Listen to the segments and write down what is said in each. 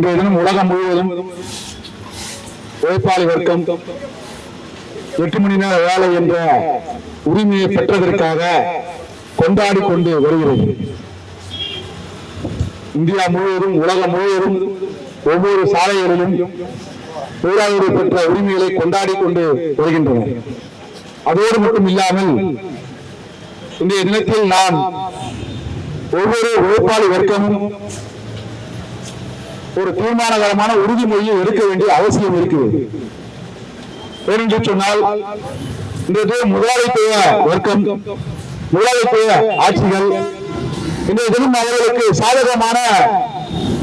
இன்றைய தினம் உலகம் முழுவதும் உழைப்பாளி வர்க்கம் 8 மணி நேர வேலை என்ற உரிமையை பெற்றதற்காக கொண்டாடி கொண்டு வருகிறது. இந்தியா முழுவதும் உலகம் முழுவதும் ஒவ்வொரு சாலைகளிலும் தொழிலாளர்கள் பெற்ற உரிமைகளை கொண்டாடி கொண்டு வருகின்றனர். அதோடு மட்டும் இல்லாமல் இன்றைய தினத்தில் நாம் ஒவ்வொரு உழைப்பாளி வர்க்கமும் ஒரு தீர்மானகரமான உறுதிமொழியை எடுக்க வேண்டிய அவசியம் இருக்கிறது. ஏனென்று சொன்னால் இன்றைய முதலாளித்துவ வர்க்கம், முதலாளித்துவ ஆட்சிகள் இன்றைய தினம் அவர்களுக்கு சாதகமான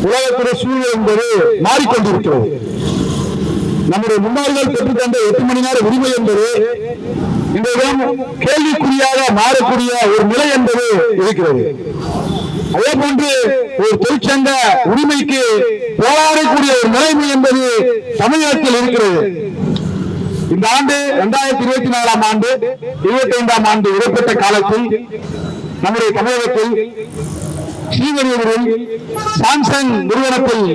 உலகத்துறை சூழல் என்பது மாறிக்கொண்டிருக்கிறது. நம்முடைய முன்னோர்கள் பெற்றுத்தந்த 8 மணி நேர உரிமை என்பது இன்றைய தினம் கேள்விக்குறியாக மாறக்கூடிய ஒரு நிலை என்பது இருக்கிறது. அதே போன்று ஒரு தொழிற்சங்க உரிமைக்கு போராடக்கூடிய ஒரு நிலைமை என்பது தமிழகத்தில் இருக்கிறது. இந்த ஆண்டு 2024ஆம் ஆண்டு 25ஆம் ஆண்டு இடைப்பட்ட காலத்தில் நம்முடைய தமிழகத்தில் ஸ்ரீவெளியூரில் சாம்சங் நிறுவனத்தில்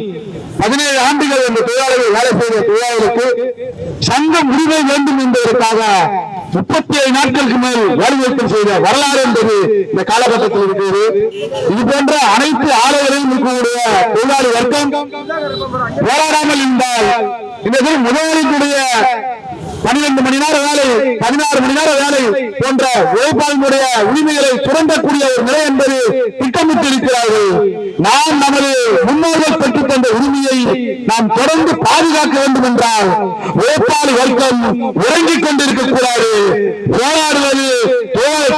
17 ஆண்டுகள் இந்த தொழிலாளர்கள் வேலை செய்த தொழிலாளர்களுக்கு சங்கம் உரிமை வேண்டும் என்பதற்காக 37 நாட்களுக்கு மேல் வேலைநிறுத்தம் செய்த வரலாறு என்பது இந்த காலகட்டத்தில் இருக்கிறது. இது போன்ற அனைத்து ஆலைகளையும் இருக்கக்கூடிய தொழிலாளி வர்க்கம் போராடாமல் இருந்தால் இந்த முதலாளிகளுடைய 12 மணி நேர வேலை, 16 மணி நேர வேலை போன்ற உழைப்பாளர்களுடைய உரிமைகளை சுரண்டக்கூடிய ஒரு நிலை என்பது திட்டமிட்டிருக்கிறார்கள். நாம் நமது முன்னோர்கள் பெற்றுத் தந்த உரிமையை நாம் தொடர்ந்து பாதுகாக்க வேண்டும் என்றால் உழைப்பாளி வர்க்கம் உறங்கிக் கொண்டிருக்க கூடாது. போராடுவது,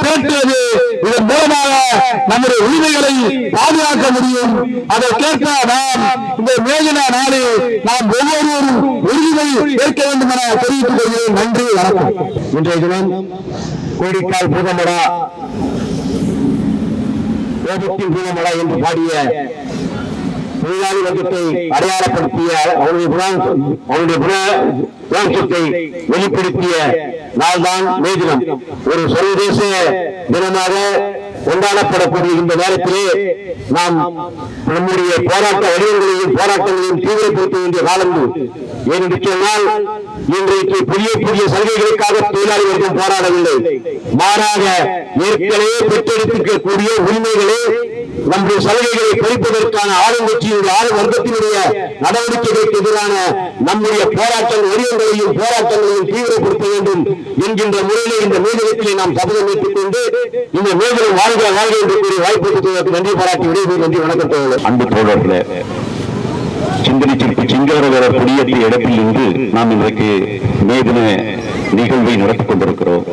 திரட்டுவது, இதன் மூலமாக நம்முடைய உரிமைகளை பாதுகாக்க முடியும். அதற்கேற்ப நாம் இந்த மேதின நாளில் நாம் ஒவ்வொருவரும் உரிமை ஏற்க வேண்டும் என தெரிவித்துக் கொள்கிறேன். நன்றி, வணக்கம். இன்றைய தினம் கோடிக்கால் பூதமடா கோபத்தின் பூதமடா என்று பாடிய தொழிலாளி வர்க்கத்தை அடையாளப்படுத்திய அவருடைய புராணத்தை வெளிப்படுத்திய நாள்தான் மே தினம். ஒரு சர்வதேச தினமாக கொண்டாடப்படக்கூடிய இந்த நேரத்திலே நாம் நம்முடைய போராட்ட வடிவங்களையும் போராட்டங்களையும் தீவிரப்படுத்த வேண்டிய காலம். ஏனென்று சொன்னால் இன்றைக்கு புதிய புதிய சலுகைகளுக்காக தொழிலாளி வர்க்கம் போராடவில்லை. மாறாக ஏற்கனவே பெற்றெடுக்கக்கூடிய உரிமைகளை நம்முடைய சலுகைகளை பறிப்பதற்கான ஆளுங்கட்சியினுடைய ஆளு வர்க்கத்தினுடைய நடவடிக்கைகளுக்கு எதிரான நம்முடைய போராட்டங்களையும் தீவிரப்படுத்த வேண்டும் என்கின்ற முறையிலே இந்த மேதினத்திலே நாம் சபதம் ஏற்றுக் கொண்டு இந்த மேதினம் வாழ்க வாழ்க என்று கூறி வாய்ப்பு நன்றி பாராட்டி விடைபெறும். நன்றி, வணக்கம் தோழர்களே. அன்பு தோழர்களே, சிந்தனை சிற்பி சிங்காரவேலர் குடியேற்றிய இடத்தில் இருந்து நாம் இன்றைக்கு மேதின நிகழ்வை நடத்திக் கொண்டிருக்கிறோம்.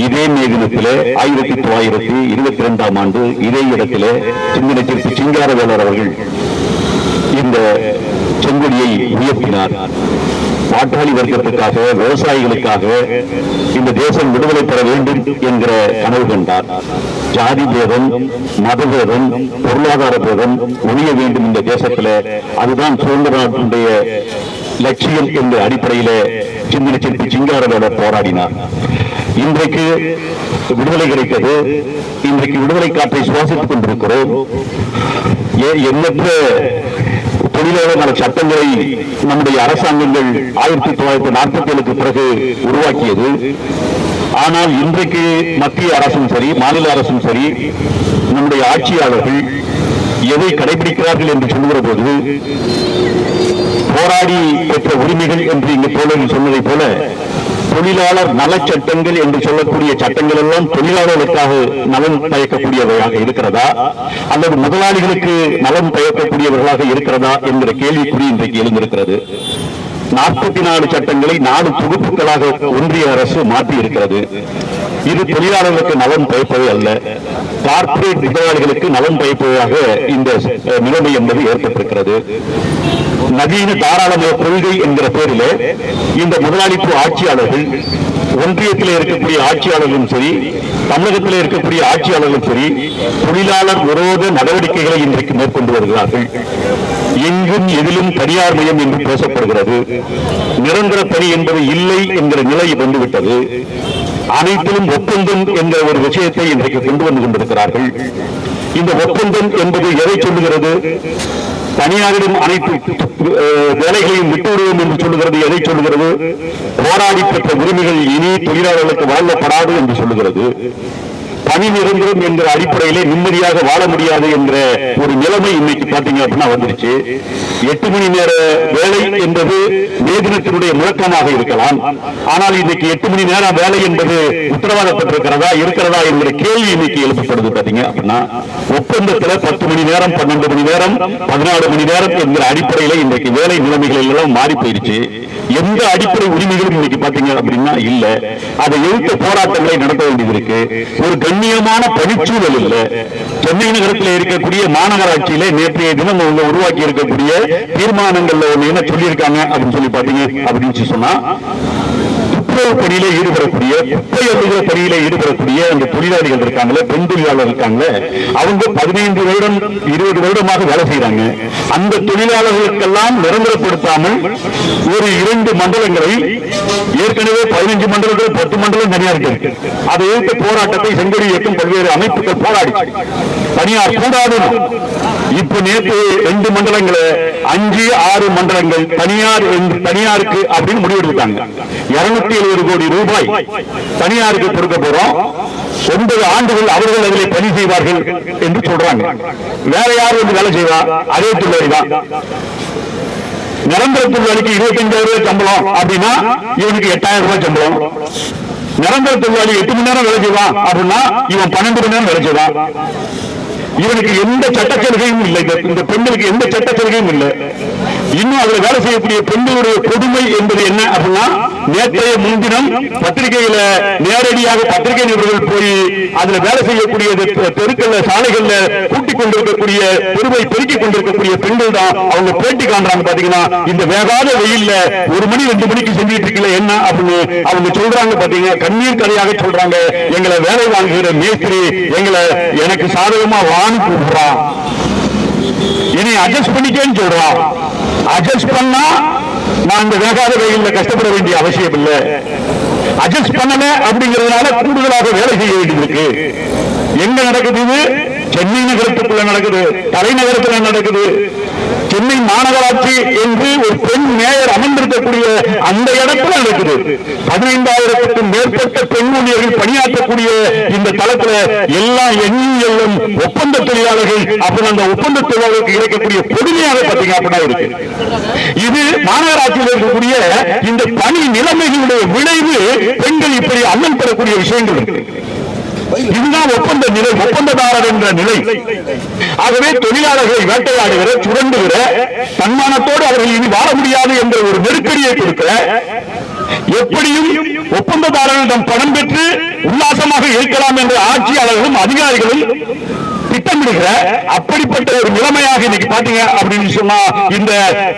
இதே மே தினத்திலே 1922ஆம் ஆண்டு இதே இடத்திலே சிந்தனை சிற்பி சிங்காரவேலர் அவர்கள் இந்த செங்கொடியை உயர்த்தினார். பாட்டாளி வர்க்கத்துக்காக, விவசாயிகளுக்காக இந்த தேசம் விடுதலை பெற வேண்டும் என்கிற கனவு கண்டார். ஜாதி பேதம், மதபேதம், பொருளாதார பேதம் ஒழிய வேண்டும் இந்த தேசத்தில். அதுதான் சுதந்திர நாட்டினுடைய லட்சியம் என்ற அடிப்படையில சிந்தனை சிற்பி சிங்காரவேலர் போராடினார். இன்றைக்கு விடுதலை கிடைத்தது. இன்றைக்கு விடுதலை காற்றை சுவாசித்துக் கொண்டிருக்கிறோம். எண்ணற்ற தொழிலாளர் நல சட்டங்களை நம்முடைய அரசாங்கங்கள் 1947க்கு பிறகு உருவாக்கியது. ஆனால் இன்றைக்கு மத்திய அரசும் சரி, மாநில அரசும் சரி, நம்முடைய ஆட்சியாளர்கள் எதை கடைபிடிக்கிறார்கள் என்று சொல்லுகிற போது போராடி பெற்ற உரிமைகள் என்று இங்கு தோழர்கள் சொன்னதை போல தொழிலாளர் நலச்சட்டங்கள் என்று சொல்லக்கூடிய சட்டங்கள் எல்லாம் தொழிலாளர்களுக்காக நலன் பயக்கக்கூடியவையாக இருக்கிறதா அல்லது முதலாளிகளுக்கு நலன் பயக்கக்கூடியவர்களாக இருக்கிறதா என்கிற கேள்விக்குறி இன்றைக்கு எழுந்திருக்கிறது. 44 சட்டங்களை 4 தொகுப்புகளாக ஒன்றிய அரசு மாற்றி இருக்கிறது. இது தொழிலாளர்களுக்கு நலன் பயப்பது அல்ல, கார்ப்பரேட் முதலாளிகளுக்கு நலன் பயப்பதாக இந்த நிலைமை என்பது ஏற்பட்டிருக்கிறது. நவீன தாராளமய கொள்கை என்கிற பேரிலே இந்த முதலாளித்துவ ஆட்சியாளர்கள், ஒன்றியத்தில் இருக்கக்கூடிய ஆட்சியாளர்களும் சரி, தமிழகத்தில் இருக்கக்கூடிய ஆட்சியாளர்களும் சரி, தொழிலாளர் விரோத நடவடிக்கைகளை இன்றைக்கு மேற்கொண்டு வருகிறார்கள். எங்கும் எதிலும் தனியார் மயம் என்று பேசப்படுகிறது. நிரந்தர பணி என்பது இல்லை என்கிற நிலை வந்துவிட்டது. அனைத்திலும் ஒப்பந்தம் என்ற ஒரு விஷயத்தை இன்றைக்கு கொண்டு வந்து கொண்டிருக்கிறார்கள். இந்த ஒப்பந்தம் என்பது எதை சொல்லுகிறது? தனியாரிடம் அனைத்து வேலைகளையும் விட்டுவிடுவோம் என்று சொல்லுகிறது. எதை சொல்லுகிறது? போராடி பெற்ற உரிமைகள் இனி தொழிலாளர்களுக்கு வழங்கப்படாது என்று சொல்லுகிறது. பணி நிரந்தரம் என்கிற அடிப்படையிலே நிம்மதியாக வாழ முடியாது என்ற ஒரு நிலைமை இன்னைக்கு பாத்தீங்க அப்படின்னா வந்துருச்சு. 8 மணி நேர வேலை என்பது வேதனத்தினுடைய முழக்கமாக இருக்கலாம். ஆனால் இன்னைக்கு 8 மணி நேரம் வேலை என்பது உத்தரவாதப்பட்டிருக்கிறதா இருக்கிறதா என்கிற கேள்வி இன்னைக்கு எழுப்பப்படுது. பாத்தீங்க அப்படின்னா ஒப்பந்தத்தில் 10 மணி நேரம் 12 மணி நேரம் 14 மணி நேரம் என்கிற அடிப்படையில இன்றைக்கு வேலை நிலைமைகள் எல்லாம் மாறி போயிருச்சு. எந்த அடிப்படை உரிமைகளும் இன்னைக்கு பாத்தீங்க அப்படின்னா இல்ல. அதை எதிர்த்து போராட்டங்களை நடத்த வேண்டியது இருக்கு. ஒரு கண்ணியமான பணிச்சூழல் இல்ல. சென்னை நகரத்தில் இருக்கக்கூடிய மாநகராட்சியில நேற்றைய தினம் அவங்க உருவாக்கி இருக்கக்கூடிய தீர்மானங்கள்ல ஒண்ணு என்ன சொல்லியிருக்காங்க அப்படின்னு சொல்லி பாத்தீங்க அப்படின்னு சொன்னா, துப்புரவு பணியில ஈடுபடக்கூடிய குப்பை அள்ளுகிற பணியில ஈடுபடக்கூடிய அந்த தொழிலாளிகள் இருக்காங்களே, பெண் தொழிலாளர் இருக்காங்களே, அவங்க 15 வருடம் 20 வருடமாக வேலை செய்யறாங்க. அந்த தொழிலாளர்களுக்கெல்லாம் நிரந்தரப்படுத்தாமல் ஒரு 2 மண்டலங்களை, ஏற்கனவே 15 மண்டலங்கள் 10 மண்டலம் தனியார் இருக்கு. அதை எதிர்த்து போராட்டத்தை செங்கோடி இயக்கம் பல்வேறு அமைப்புகள் போராடி தனியார் கூடாது. இப்ப நேற்று 2 மண்டலங்களை 5 6 மண்டலங்கள் தனியாருக்கு அப்படின்னு முடிவெடுத்தாங்க. 270 கோடி ரூபாய் தனியாருக்கு கொடுக்க போறோம். 9 ஆண்டுகள் அவர்கள் அதில் பணி செய்வார்கள் என்று சொல்றாங்க. வேற யார் வந்து வேலை செய்வா? அதே தொழிலாளி தான். நிரந்தர தொழிலாளிக்கு 25,000 ரூபாய் சம்பளம் அப்படின்னா இவனுக்கு 8,000 ரூபாய் சம்பளம். நிரந்தர தொழிலாளி 8 மணி நேரம் வேலை செய்வான் அப்படின்னா இவன் 12 மணி நேரம் வேலை செய்வான். இவனுக்கு எந்த சட்ட சலுகையும் இல்லை. இந்த பெண்களுக்கு எந்த சட்ட சலுகையும் இல்லை. இன்னும் அதுல வேலை செய்யக்கூடிய பெண்களுடைய கொடுமை என்பது என்ன அப்படின்னா, நேற்றைய முன்தினம் பத்திரிகையில நேரடியாக பத்திரிகை நிருபர்கள் போய் அதுல வேலை செய்யக்கூடிய தெருக்கல்ல சாலைகள்ல கூட்டிக் கொண்டிருக்கக்கூடிய பெருமை பெருக்கிக் கொண்டிருக்கக்கூடிய பெண்கள் தான் அவங்க பேட்டி காண்றாங்க. பாத்தீங்கன்னா இந்த வேகாத வெயில்ல 1 மணி 2 மணிக்கு செஞ்சுட்டு இருக்கல என்ன அப்படின்னு அவங்க சொல்றாங்க. பாத்தீங்க கண்ணீர் கரையாக சொல்றாங்க, எங்களை வேலை வாங்குகிற மேஸ்திரி எங்களை எனக்கு சாதகமா வான்னு கூப்பிடுறான், இனி அட்ஜஸ்ட் பண்ணிக்கேன்னு சொல்றான். அட்ஜஸ்ட் பண்ணா நான் இந்த வேகாத வெயில்ல கஷ்டப்பட வேண்டிய அவசியம் இல்லை. அட்ஜஸ்ட் பண்ணல அப்படிங்கிறதுனால கூடுதலாக வேலை செய்ய வேண்டியது இருக்கு. எங்க நடக்குது? சென்னை நகரத்துக்குள்ள நடக்குது, தலைநகரத்தில் நடக்குது. சென்னை மாநகராட்சி என்று ஒரு பெண் மேயர் அமர்ந்திருக்கக்கூடிய அந்த இடத்துல நடக்குது. 15,000க்கும் மேற்பட்ட பெண் ஊழியர்கள் பணியாற்றக்கூடிய இந்த தளத்துல எல்லாம் எண்ணியும் ஒப்பந்த தொழிலாளர்கள். அப்ப அந்த ஒப்பந்த தொழிலாளர்களுக்கு கிடைக்கக்கூடிய கொடுமையாக பார்த்தீங்க அப்படின்னா இருக்கு. இது மாநகராட்சியில் இருக்கக்கூடிய இந்த பணி நிலைமைகளுடைய விளைவு. பெண்கள் இப்படி அல்லல் பெறக்கூடிய விஷயங்கள் இருக்கு. இதுதான் ஒப்பந்த நிலை, ஒப்பந்ததாரர் என்ற நிலை. ஆகவே தொழிலாளர்களை வேட்டையாடுகிற, சுரண்டுகிற, தன்மானத்தோடு அவர்கள் இனி வாழ முடியாது என்ற ஒரு நெருக்கடியை கொடுக்க, எப்படியும் ஒப்பந்ததாரர்களிடம் பணம் பெற்று உல்லாசமாக இருக்கலாம் என்ற ஆட்சியாளர்களும் அதிகாரிகளும் திட்டமிடுகிற அப்படிப்பட்ட ஒரு நிலைமையாக இன்னைக்கு பாத்தீங்க அப்படின்னு சொன்னா, இந்த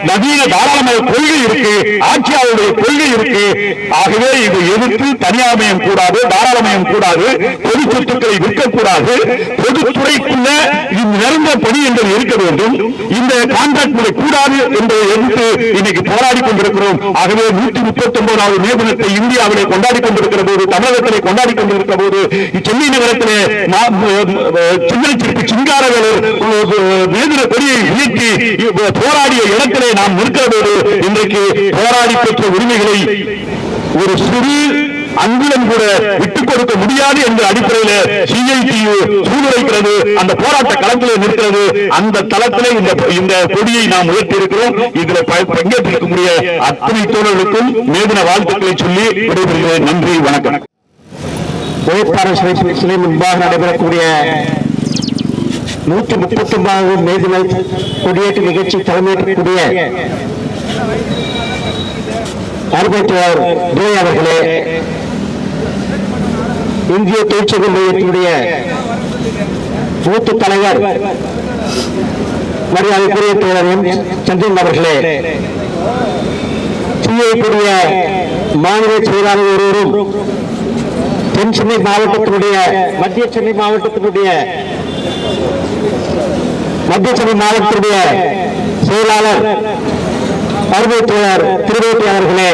நவீன தாராளமய கொள்கை இருக்கு, ஆட்சியாளருடைய கொள்கை இருக்கு. ஆகவே இதை எதிர்த்து தனியார்மயம் கூடாது, தாராளமயம் கூடாது, பொது சொத்துக்களை விற்கக்கூடாது, பொதுத்துறைக்குள்ள நிரந்தர பணி என்பது இருக்க வேண்டும், இந்த கான்ட்ராக்ட் முறை கூடாது என்பதை எதிர்த்து இன்னைக்கு போராடி கொண்டிருக்கிறோம். ஆகவே 139வது மே தினத்தை இந்தியாவிலே கொண்டாடி கொண்டிருக்கிற போது, தமிழகத்திலே கொண்டாடி கொண்டிருக்கிற போது, சென்னை நகரத்திலே சிங்காரவேலர் மேதின கொடியை உயர்த்தி போராடிய இடத்திலே நாம் நிற்கிற போது, இன்றைக்கு போராடி பெற்ற உரிமைகளை ஒரு சிறு அங்குலம் கூட விட்டுக் கொடுக்க முடியாது என்ற அடிப்படையில் சிஐடியு சூழ்நிலைக்கிறது, அந்த போராட்ட களத்திலே நிற்கிறது. அந்த தளத்திலே இந்த கொடியை நாம் உயர்த்தி இருக்கிறோம். இதில் பங்கேற்றிருக்கக்கூடிய அத்தனை தோழர்களுக்கும் மேதின வாழ்த்துக்களை சொல்லி விடைபெறுகிறேன். நன்றி, வணக்கம். சிலை முன்பாக நடைபெறக்கூடிய 139வது மே தின கொடியேற்று நிகழ்ச்சி தலைமையேற்கக்கூடிய அறிவித்தவர் துரை அவர்களே, இந்திய தொழிற்சங்க மையத்தினுடைய மூத்த தலைவர் மரியாதைக்குரிய தோழர் சந்திரன் அவர்களே, சிஐடியுடைய மாநில செயலாளர் ஒருவரும் தென் சென்னை மாவட்டத்தினுடைய மத்திய சென்னை மாவட்டத்தினுடைய செயலாளர் அறிவித்தவர் திருவேட்டி அவர்களே,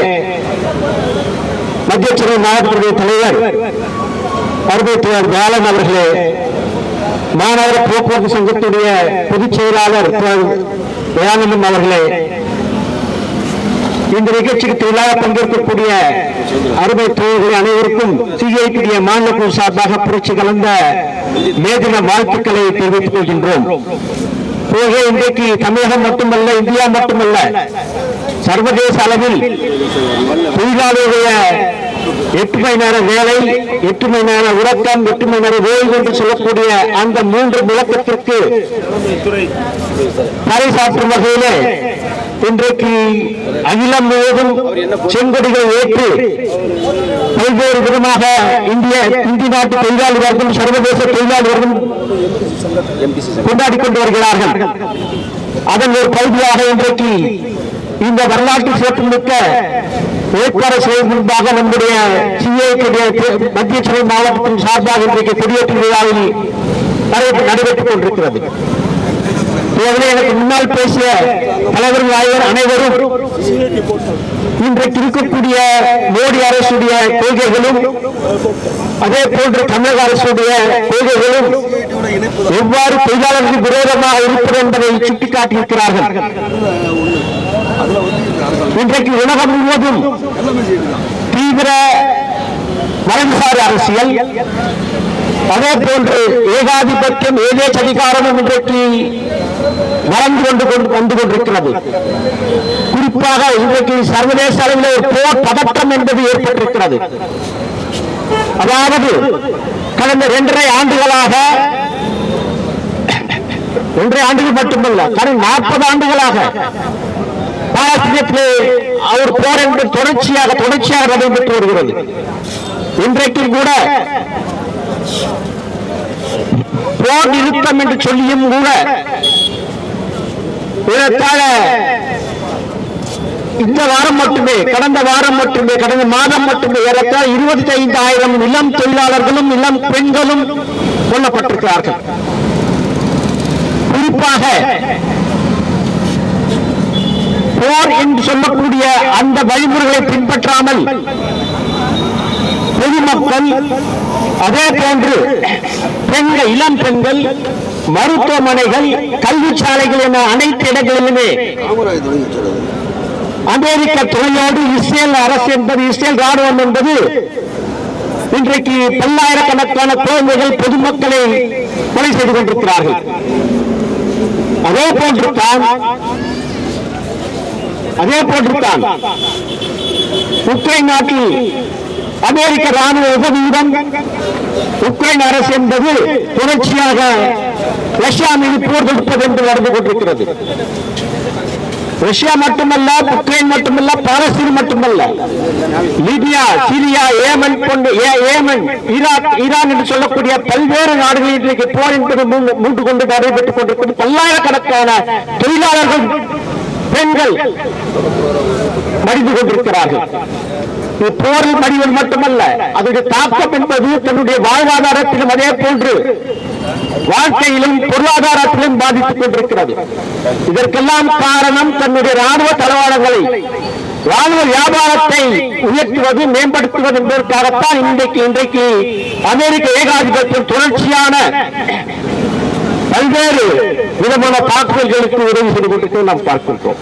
மத்திய சென்னை மாவட்டத்தினுடைய தலைவர் அறிவித்தவர் பாலன் அவர்களே, மாநகர போக்குவரத்து சங்கத்துடைய பொதுச் செயலாளர் தயானந்தம் அவர்களே, இந்த நிகழ்ச்சிக்கு தொழிலாக பங்கேற்கக்கூடிய அருமை தோழர்கள் அனைவருக்கும் சிஐடிய மாநில குழு சார்பாக புரட்சி கலந்த மேதின வாழ்த்துக்களை தெரிவித்துக் கொள்கின்றோம். இன்றைக்கு தமிழகம் மட்டுமல்ல, இந்தியா மட்டுமல்ல, சர்வதேச அளவில் தொழிலாளர்களுடைய 8 மணி நேர வேலை, 8 மணி நேர உறக்கம், 8 மணி நேர ஓய்வு என்று சொல்லக்கூடிய அந்த 3 முழக்கத்திற்கு பறைசாற்றும் வகையிலே இன்றைக்கு அகிலம் முழுவதும் செங்கொடிகள் ஏற்று பல்வேறு விதமாக இந்திய நாட்டு தொழிலாளி வர்க்கம், சர்வதேச தொழிலாளி வர்க்கம் கொண்டாடி கொண்டு வருகிறார்கள். அதன் ஒரு பகுதியாக இன்றைக்கு இந்த வரலாற்று சிறப்புமிக்க ஏற்பாடு செய்யும் முன்பாக நம்முடைய மத்திய சென்னை மாவட்டத்தின் சார்பாக இன்றைக்கு கொடியேற்று விழாவில் நடைபெற்றுக் கொண்டிருக்கிறது. எனக்கு முன்னால் பேசிய தலைவர்கள் அனைவரும் இன்றைக்கு இருக்கக்கூடிய மோடி அரசுடைய கொள்கைகளும் அதே போன்று தமிழக அரசுடைய கொள்கைகளும் எவ்வாறு தொழிலாளர்களுக்கு விரோதமாக இருப்பது என்பதை சுட்டிக்காட்டியிருக்கிறார்கள். இன்றைக்கு உலகம் முழுவதும் தீவிர வலதுசாரி அரசியல், அதே போன்று ஏகாதிபத்தியம், ஏகேச்சதிகாரமும் இன்றைக்கு வளர்ந்து வந்து கொண்டிருக்கிறது. குறிப்பாக இன்றைக்கு சர்வதேச அளவில் ஒரு போர் பதட்டம் என்பது ஏற்பட்டிருக்கிறது. அதாவது கடந்த 2.5 ஆண்டுகளாக, 2.5 ஆண்டுகள் மட்டுமல்ல, கடந்த 40 ஆண்டுகளாக பாலஸ்தீனத்திலே அவர் போர் என்பது தொடர்ச்சியாக நடைபெற்று வருகிறது. இன்றைக்கு கூட போர் நிறுத்தம் என்று சொல்லியும் கூட இதற்காக இந்த வாரம் மட்டுமே, கடந்த மாதம் மட்டுமே ஏறத்தாழ 25,000 இளம் தொழிலாளர்களும் இளம் பெண்களும் கொல்லப்பட்டிருக்கிறார்கள். குறிப்பாக போர் என்று சொல்லக்கூடிய அந்த வழிமுறைகளை பின்பற்றாமல் பொதுமக்கள், அதே போன்று பெண்கள், இளம் பெண்கள், மருத்துவமனைகள், கல்வி சாலைகள் என அனைத்து இடங்களிலுமே அமெரிக்க துணையோடு இஸ்ரேல் அரசு என்பது, இஸ்ரேல் ராணுவம் என்பது இன்றைக்கு பல்லாயிரக்கணக்கான குழந்தைகள், பொதுமக்களை கொலை செய்து கொண்டிருக்கிறார்கள். அதே போன்றுதான் உக்ரைன் நாட்டில் அமெரிக்க ராணுவ உதவியுடன் உக்ரைன் அரசு என்பது தொடர்ச்சியாக ரஷ்யா மீது போர் தொடுப்பது என்று நடந்து கொண்டிருக்கிறது. ரஷ்யா மட்டுமல்ல, உக்ரைன் மட்டுமல்ல, பாலஸ்தீன் மட்டுமல்ல, லிபியா, சிரியா, ஏமன், ஈரான் என்று சொல்லக்கூடிய பல்வேறு நாடுகளில் இன்றைக்கு போர் என்பது மூன்று கொண்டு நடைபெற்றுக் கொண்டிருக்கிறது. பல்லாயிரக்கணக்கான தொழிலாளர்கள், பெண்கள் மடிந்து கொண்டிருக்கிறார்கள். போரில் மடிவது மட்டுமல்ல, அதனுடைய தாக்கம் என்பது தன்னுடைய வாழ்வாதாரத்திலும் அதே போன்று வாழ்க்கையிலும் பொருளாதாரத்திலும் பாதித்துக் கொண்டிருக்கிறது. இதற்கெல்லாம் காரணம் தன்னுடைய ராணுவ தளவாடங்களை, ராணுவ வியாபாரத்தை உயர்த்துவது, மேம்படுத்துவது என்பதற்காகத்தான் இன்றைக்கு அமெரிக்க ஏகாதிபத்தியம் தொடர்ச்சியான பல்வேறு விதமான தாக்குதல்களுக்கு உதவி செய்து கொண்டிருக்க நாம் பார்க்கின்றோம்.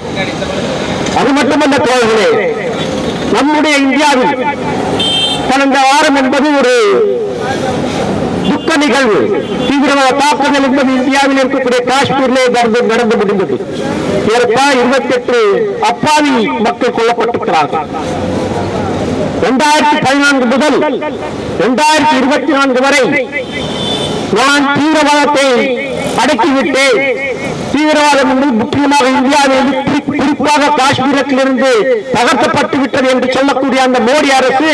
அது மட்டுமல்ல தோழர்களே, நம்முடைய இந்தியாவில் கடந்த வாரம் என்பது ஒரு துக்க நிகழ்வு. தீவிரவாத தாக்குதல் என்பது இந்தியாவில் இருக்கக்கூடிய காஷ்மீரிலே நடந்து முடிந்தது. 28 அப்பாவி மக்கள் கொல்லப்பட்டிருக்கிறார்கள். 2014 முதல் 2024 வரை நான் தீவிரவாதத்தை அடக்கிவிட்டேன். தீவிரவாதம் என்பது முக்கியமாக இந்தியாவில், குறிப்பாக காஷ்மீரத்திலிருந்து தகர்க்கப்பட்டு விட்டது என்று சொல்லக்கூடிய அந்த மோடி அரசு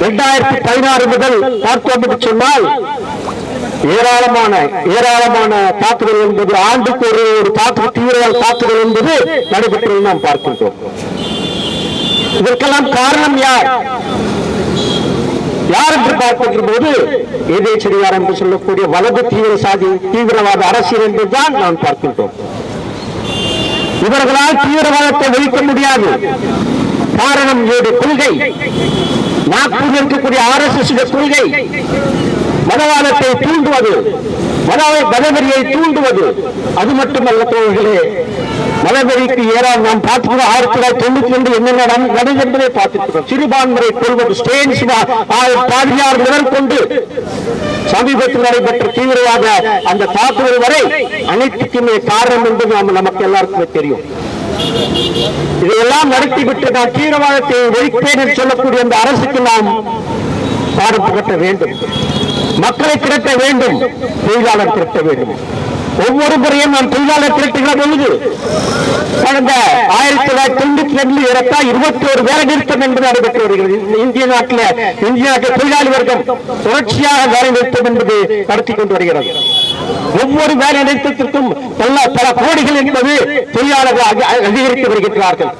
2016 முதல் பார்த்தோம் என்று சொன்னால் ஏராளமான தாக்குதல் என்பது, ஆண்டுக்கு ஒரு தாக்குதல், தீவிரவாத தாக்குதல் என்பது நடைபெற்றது நாம் பார்க்கின்றோம். இதற்கெல்லாம் காரணம் யார் என்று பார்க்கின்ற போது எதேச்சதிகாரம் என்று சொல்லக்கூடிய வலது தீவிரவாத அரசியல் என்றுதான் நாம் பார்க்கின்றோம். இவர்களால் தீவிரவாதத்தை ஒழிக்க முடியாது. காரணம் இவருடைய கொள்கை, நாக்பூரில் இருக்கக்கூடிய RSS கொள்கை மதவாதத்தை தூண்டுவது, மதவெறியை தூண்டுவது. அது மட்டுமல்ல தோழர்களே, மலைவெளிக்கு ஏறால் நாம் பார்த்துக்கிறோம். 1992 என்ன நடந்தது என்பதை பார்த்திருக்கிறோம். சிறுபான்முறை கொள்வது ஸ்டேன்ஸ் பாதிரியார் முதல் கொண்டு சமீபத்தில் நடைபெற்ற தீவிரவாத அந்த தாக்குதல் வரை அனைத்துக்குமே காரணம் என்பது நமக்கு எல்லாருக்குமே தெரியும். இதையெல்லாம் நடத்திவிட்டு நான் தீவிரவாதத்தை ஒழிப்பேன் என்று சொல்லக்கூடிய அந்த அரசுக்கு நாம் பாடம் புகட்ட வேண்டும். மக்களை திரட்ட வேண்டும், தொழிலாளர் திரட்ட வேண்டும். ஒவ்வொரு முறையும் நாம் தொழிலாளர் திரட்டுகிற பொழுது கடந்த 1992 ஏறத்தாழ 21 வேலை நிறுத்தம் என்பது நடைபெற்று வருகிறது. இந்திய நாட்டில் தொழிலாளி வர்க்கம் தொடர்ச்சியாக வேலை நிறுத்தம் என்பது நடத்தி கொண்டு வருகிறது. ஒவ்வொரு வேலை நிறுத்தத்திற்கும் பல கோடிகள் என்பது தொழிலாளர்கள் அதிகரித்து வருகின்றார்கள்.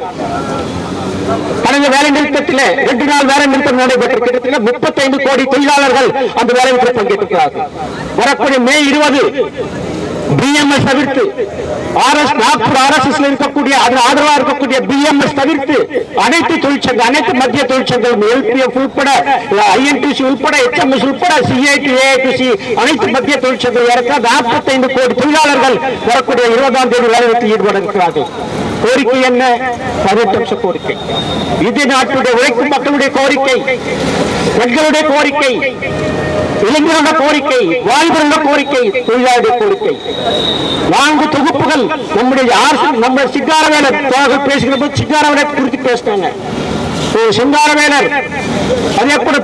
கடந்த வேலை நிறுத்தத்தில் 2 நாள் வேலை நிறுத்தம் நடைபெற்ற கிட்டத்தட்ட 35 கோடி தொழிலாளர்கள் அந்த வேலை நிறுத்தம் பங்கேற்றிருக்கிறார்கள். வரக்கூடிய மே 20 BMS தவிர்த்து RSS இருக்கக்கூடிய ஆதரவா இருக்கக்கூடிய BMS தவிர்த்து அனைத்து தொழிற்சங்கம், அனைத்து மத்திய தொழிற்சங்கம், LPF உட்பட, INTC உட்பட, HMS உட்பட, CIT, AITC அனைத்து மத்திய தொழிற்சங்கம் 45 கோடி தொழிலாளர்கள் வரக்கூடிய 20ஆம் தேதி வேலைநிறுத்தத்தில் ஈடுபட இருக்கிறார்கள். கோரிக்கை என்ன? 18 கோரிக்கை. இது நாட்டுடைய உழைக்கும் மக்களுடைய கோரிக்கை, பெண்களுடைய கோரிக்கை, இளைஞருடைய கோரிக்கை, வாலிபருடைய கோரிக்கை, தொழிலாளருடைய கோரிக்கை. 4 தொகுப்புகள் நம்முடைய சிங்காரவேலர் தோழர்கள் பேசுகிற போது சிங்காரவேலர் குறித்து பேசினாங்க. சிங்காரவேலர், அதே போல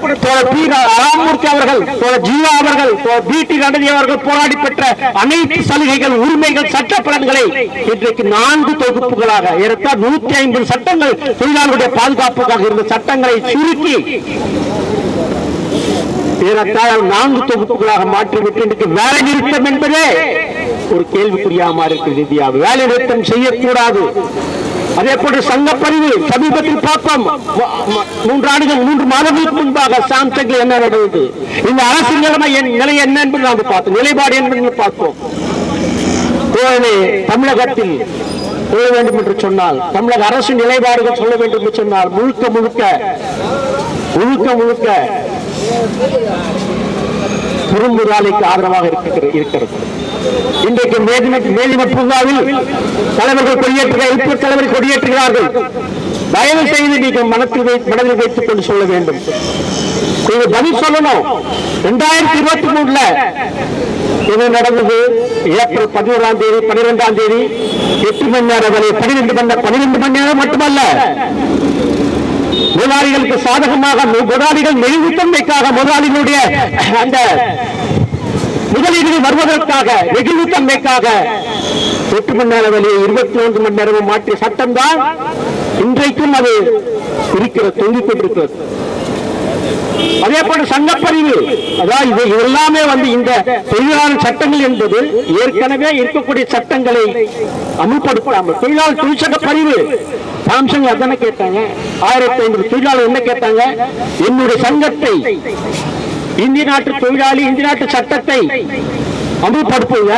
பி. ராமமூர்த்தி அவர்கள், ஜீவா அவர்கள், BT கணபதி அவர்கள் போராடி பெற்ற அனைத்து சலுகைகள், உரிமைகள், சட்ட பலன்களை இன்றைக்கு 4 தொகுப்புகளாக 150 சட்டங்கள் தொழிலாளர்களுடைய பாதுகாப்புக்காக இருந்த சட்டங்களை சுருக்கி ஏறத்தாழ 4 தொகுப்புகளாக மாற்றிவிட்டு இன்றைக்கு வேலை நிறுத்தம் என்பதே ஒரு கேள்விக்குறியாக இருக்கிறது. இந்தியாவில் வேலை நிறுத்தம் செய்யக்கூடாது. அதே போன்று சங்கப்பதிவு சமீபத்தில் பார்த்தோம். 3 மாதங்களுக்கு முன்பாக சாம்சங் என்ன நடந்தது, இந்த அரசின் நிலை என்ன என்பது நாம் பார்த்தோம், நிலைப்பாடு என்பதை பார்த்தோம். தமிழகத்தில் சொல்ல வேண்டும் என்று சொன்னால், தமிழக அரசின் நிலைப்பாடுகள் சொல்ல வேண்டும் என்று சொன்னால் முழுக்க முழுக்க குறும்புதாலைக்கு ஆதரவாக இருக்கிறது. இன்றைக்கு மேதின பூங்காவில் தலைவர்கள் கொடியேற்றுகிறார்கள். தயவு செய்து நீங்கள் மனதில் வைத்துக் கொண்டு சொல்ல வேண்டும். பதில் சொல்லணும். 2023 என்ன நடந்தது? ஏப்ரல் 11ஆம் தேதி 12ஆம் தேதி 8 மணி நேரம் வரை 12 மணி நேரம் மட்டுமல்ல, முதலாளிகளுக்கு சாதகமாக, முதலாளிகள் நெகிழ்வுத்தன்மைக்காக, முதலாளிகளுடைய அந்த முதலீடுகள் வருவதற்காக, நெகிழ்வுத்தன்மைக்காக 8 மணி நேரம் வழியை 24 மணி நேரமும் மாற்றிய சட்டம் தான் இன்றைக்கும் அது இருக்கிறது, தொங்கிக் கொண்டிருக்கிறது. அதே போல சங்கப்பதிவு, அதாவது இது எல்லாமே இந்த தொழிலாளர் சட்டங்கள் என்பது ஏற்கனவே இருக்கக்கூடிய சட்டங்களை அமுல்படுத்தாமல் தொழிலாளர் தொழிற்சங்க பதிவு சாம்சங் அதான கேட்டாங்க. 1500 தொழிலாளர் என்ன கேட்டாங்க? என்னுடைய சங்கத்தை, இந்திய நாட்டு தொழிலாளி, இந்திய நாட்டு சட்டத்தை அமுல்படுத்துங்க.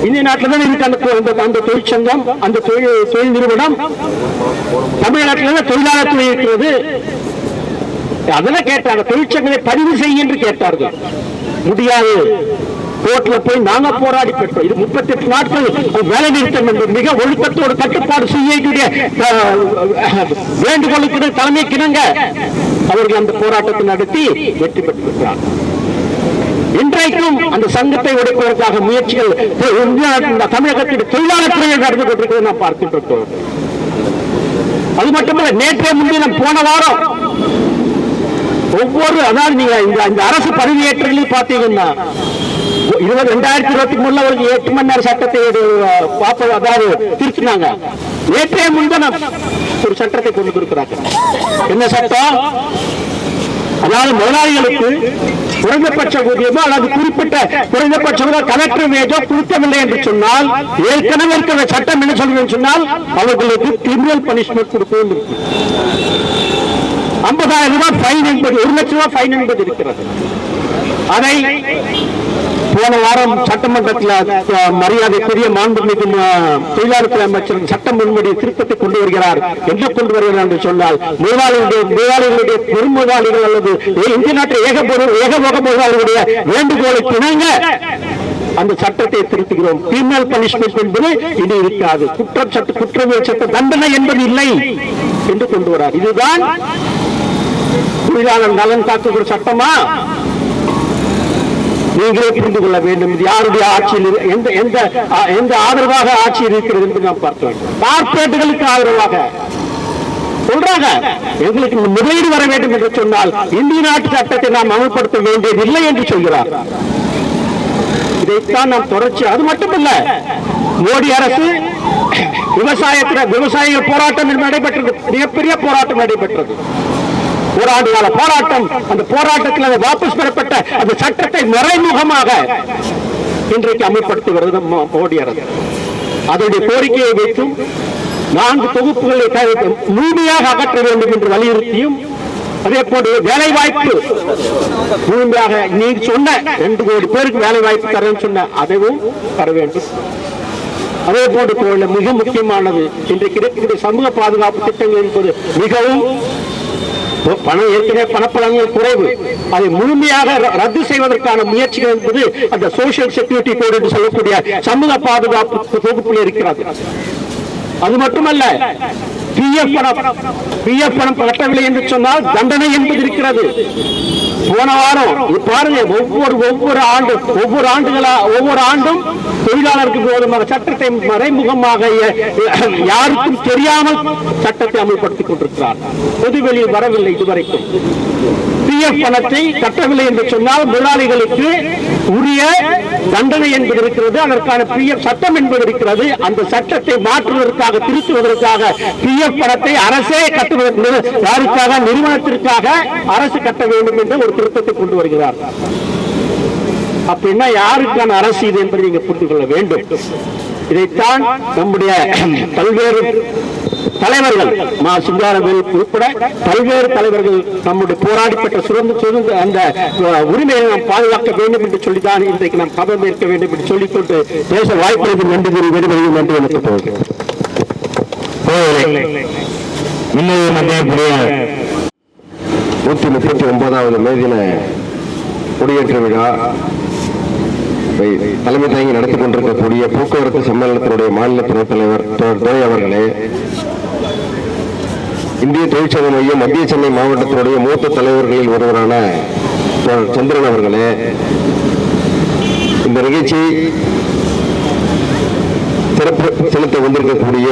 இந்திய நாட்டில் தான் இருக்கு அந்த தொழிற்சங்கம், அந்த தொழில் நிறுவனம். தமிழ்நாட்டில் தொழிலாளர் துறை இருக்கிறது. அதெல்லாம் கேட்டாங்க. தொழிற்சங்கத்தை பதிவு செய்ய என்று கேட்டார்கள். முடியாது. கோர்ட்ல போய் நாங்க போராடி பெற்றோம். இது 38 நாட்கள் வேலை நிறுத்தம் என்று மிக ஒழுக்கத்தோடு கட்டுப்பாடு செய்ய வேண்டுகோளுக்கு தலைமைக்கிணங்க அவர்கள் அந்த போராட்டத்தை நடத்தி வெற்றி பெற்றிருக்கிறார். இன்றைக்கும் அந்த சங்கத்தை உடைப்பதற்காக முயற்சிகள் தமிழகத்தில் தொழிலாளர் துறையில் நடந்து கொண்டிருக்கிறது நாம் பார்க்கின்றோம். அது மட்டுமல்ல, நேற்றே முன்தினம் போன வாரம் ஒவ்வொரு, அதாவது நீங்க இந்த அரசு பதவியேற்றங்களில் பார்த்தீங்கன்னா 2023 ஒரு 8 மணி நேர சட்டத்தை அதாவது திருத்தினாங்க. நேற்றே முன்தினம் ஒரு சட்டத்தை கொண்டு இருக்கிறாங்க. என்ன சட்டம்? அதாவது முதலாளிகளுக்கு குறைந்தபட்ச ஊதியமோ அல்லது குறிப்பிட்ட குறைந்தபட்ச கலெக்டர் வேஜோ கொடுக்கவில்லை என்று சொன்னால், ஏற்கனவே இருக்கிற சட்டம் என்ன சொல்லுன்னு சொன்னால் அவர்களுக்கு கிரிமினல் பனிஷ்மெண்ட் கொடுக்கும். 50,000 ரூபாய் ஃபைன் என்பது, 1 லட்சம் ரூபாய் ஃபைன் என்பது இருக்கிறது. அதை போன வாரம் சட்டமன்றத்தில் மரியாதைக்குரிய மாண்புமிகு தொழிலாளர் துறை அமைச்சர் சட்ட முன்வடி திருத்தத்தை கொண்டு வருகிறார். என்ன கொண்டு வருகிறார் என்று சொன்னால், முதலாளிகளுடைய பெரும் முதலாளிகள் அல்லது இந்திய நாட்டில் ஏகபோக முதலாளிகளுடைய வேண்டுகோளுக்கு இணங்க அந்த சட்டத்தை திருத்துகிறோம். கிரிமினல் பனிஷ்மெண்ட் என்பது இனி இருக்காது, குற்றவியல் சட்ட தண்டனை என்பது இல்லை என்று கொண்டு வரார். இதுதான் தொழிலாளர் நலன் காக்குகிற சட்டமா? நீங்களே புரிந்து கொள்ள வேண்டும். இது யாருடைய ஆட்சியில், எந்த ஆதரவாக ஆட்சியில் இருக்கிறது என்று நாம் பார்க்க வேண்டும். கார்பரேட்டுகளுக்கு ஆதரவாக சொல்றாங்க, எங்களுக்கு முதலீடு வர வேண்டும் என்று சொன்னால் இந்திய நாட்டு சட்டத்தை நாம் அமல்படுத்த வேண்டியதில்லை என்று சொல்கிறார். இதைத்தான் நாம் தொடர்ச்சி. அது மட்டுமல்ல, மோடி அரசு விவசாயிகள் போராட்டம் நடைபெற்றது, மிகப்பெரிய போராட்டம் நடைபெற்றது, ஓராண்டு கால போராட்டம். அந்த போராட்டத்தில் வாபஸ் பெறப்பட்ட அந்த சட்டத்தை மறைமுகமாக இன்றைக்கு அமல்படுத்துகிறது மோடி அரசு. அதனுடைய கோரிக்கையை வைத்தும் 4 தொகுப்புகளை முழுமையாக அகற்ற வேண்டும் என்று வலியுறுத்தியும், அதே போன்று வேலை வாய்ப்பு முழுமையாக நீ சொன்ன 2 கோடி பேருக்கு வேலை வாய்ப்பு தரேன்னு சொன்ன அதையும் தர வேண்டும். அதே போன்று மிக முக்கியமானது, இன்றைக்கு இருக்கக்கூடிய சமூக பாதுகாப்பு திட்டங்கள் என்பது மிகவும் பணம், ஏற்கனவே பணப்பலன்கள் குறைவு, அதை முழுமையாக ரத்து செய்வதற்கான முயற்சிகள் என்பது அந்த சோசியல் செக்யூரிட்டி கோட் என்று சொல்லக்கூடிய சமூக பாதுகாப்பு தொகுப்பில் இருக்கிறது. அது மட்டுமல்ல, பிஎஃப் பணம் கட்டவில்லை என்று சொன்னால் தண்டனை என்பது இருக்கிறது. போன வாரம் பாருங்க, ஒவ்வொரு ஆண்டும் தொழிலாளருக்கு விரோதமாக சட்டத்தை மறைமுகமாக யாருக்கும் தெரியாமல் சட்டத்தை அமல்படுத்திக் கொண்டிருக்கிறார். பொதுவெளியில் வரவில்லை இதுவரைக்கும். பிஎஃப் பணத்தை கட்டவில்லை என்று சொன்னால் முதலாளிகளுக்கு உரிய தண்டனை என்பது இருக்கிறது, அதற்கான பிஎஃப் சட்டம் என்பது இருக்கிறது. அந்த சட்டத்தை மாற்றுவதற்காக, திருத்துவதற்காக பிஎஃப் பணத்தை அரசே கட்டுவதற்கு, யாருக்காக, நிறுவனத்திற்காக அரசு கட்ட வேண்டும் என்ற ஒரு திருத்தத்தை கொண்டு வருகிறார். அப்படின்னா யாருக்கான அரசு இது என்பதை நீங்க புரிந்து கொள்ள வேண்டும். இதைத்தான் நம்முடைய பல்வேறு தலைவர்கள், மா சிங்காரவேல் உட்பட பல்வேறு தலைவர்கள் நம்முடைய போராடிப்பட்ட சுதந்திர அந்த உரிமையை நாம் பாதுகாக்க வேண்டும் என்று சொல்லித்தான் இன்றைக்கு நாம் கவனம் ஏற்க வேண்டும் என்று சொல்லிக்கொண்டு பேச வாய்ப்பு நன்றி கூறி விடுவதையும் நன்றி எனக்கு போகிறேன். 139வது மே தின கொடியேற்ற விழா தலைமை தாங்கி நடத்திக் கொண்டிருக்கக்கூடிய போக்குவரத்து சம்மேளனத்தினுடைய மாநில துணைத் தலைவர் துரை அவர்களே, இந்திய தொழிற்சங்க மையம் மத்திய சென்னை மாவட்டத்தினுடைய மூத்த தலைவர்களில் ஒருவரான சந்திரன் அவர்களே, இந்த நிகழ்ச்சி சிறப்பு செலுத்த வந்திருக்கக்கூடிய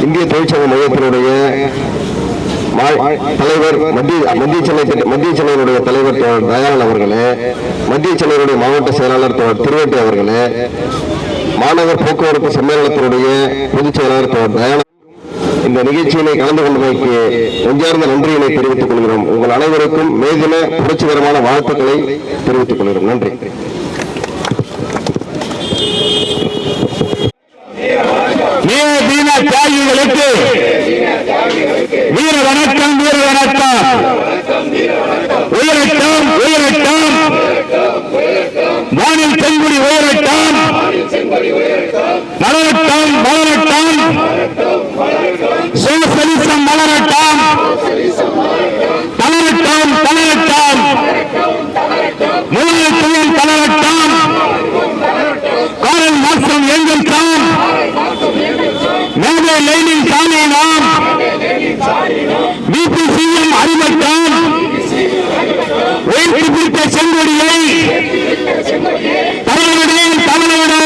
இந்திய தொழிற்சங்க மையத்தினுடைய தலைவர் மத்திய சென்னையினுடைய தலைவர் தயாளன் அவர்களே, மத்திய சென்னையினுடைய மாவட்ட செயலாளர் திருவேட்டை அவர்களே, மாநகர் போக்குவரத்து சம்மேளனத்தினுடைய பொதுச் செயலாளர் தயாளன், இந்த நிகழ்ச்சியினை கலந்து கொண்டமைக்கு நெஞ்சார்ந்த நன்றியினை தெரிவித்துக் கொள்கிறோம். உங்கள் அனைவருக்கும் மே தின புரட்சிகரமான வாழ்த்துக்களை தெரிவித்துக் கொள்கிறோம். நன்றி. மே தின தியாகிகளுக்கு வீர வணக்கம், வீர வணக்கம். உயரட்டம், உயரட்டம், வானில் செங்குடி உயரட்டம், மலரட்டம், மலரட்டம், சோசலிசம் மலரட்டம், தளரட்டம், தளரட்டம், மூலத்துவம் தளரட்டம், காரல் மார்க்ஸ் எங்கள் தான், மேலே லைனின் தானே நாம், பிபிசிஎம் அறிவட்டம், உயர்த்தி பிடித்த செங்கொடியை தமிழோடு தமிழோடு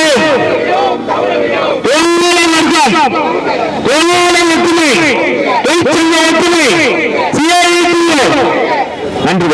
ஒற்றுமை, ஒற்றுமை, நன்றி.